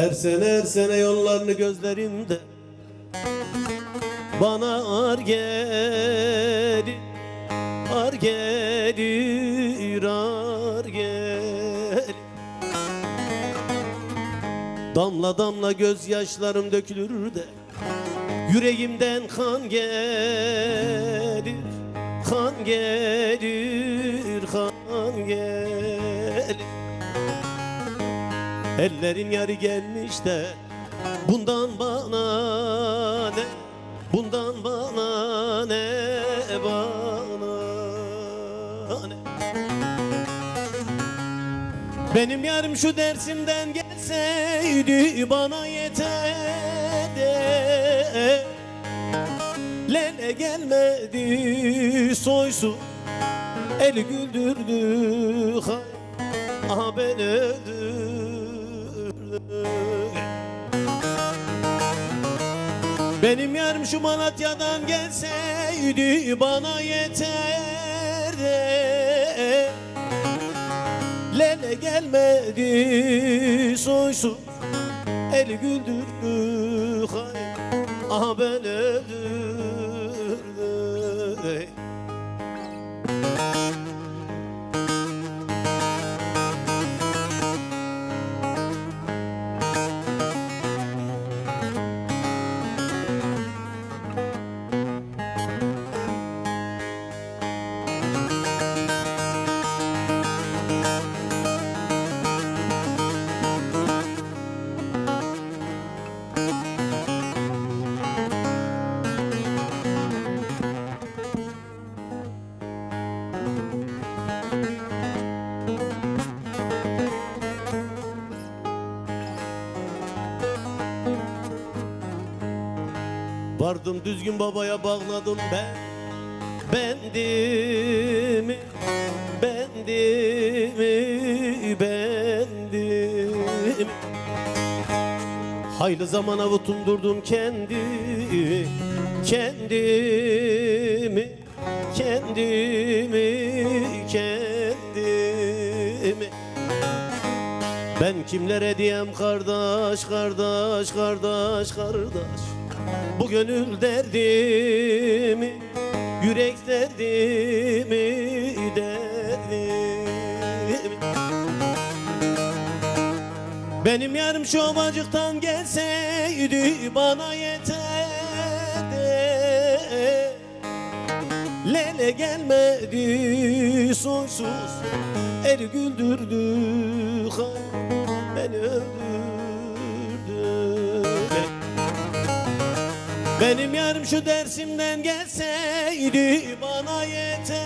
Her sene yollarını gözlerimde bana ağır gelir, ağır gelir, ağır gelir. Damla damla gözyaşlarım dökülür de yüreğimden kan gelir, kan gelir, kan gelir. Ellerin yarı gelmiş de bundan bana ne, bundan bana ne, bana ne. Benim yarım şu Dersim'den gelseydi bana yeterdi. Lele gelmedi soysun, eli güldürdü hay, aha ben öldüm. Benim yarım şu Malatya'dan gelseydi bana yeterdi. Lele gelmedi soysuz, eli güldürdü hay, aha ben öldürdüm. Vardım düzgün babaya bağladım ben bendimi, bendimi, bendimi. Hayli zaman avutundurdum kendimi, kendimi, kendimi, kendimi. Ben kimlere diyem kardeş, kardeş, kardeş, kardeş. Bu gönül derdimi, yürek derdimi, derdimi. Benim yarım şu ovacıktan gelseydi bana yeterdi. Lele gelmedi soysuz, eli güldürdü hay, beni öldürdü. Benim yarım şu Dersim'den gelseydi bana yeterdi.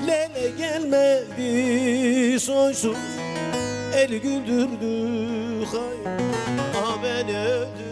Lele gelmedi soysuz, eli güldürdü hay, aha beni öldürdü.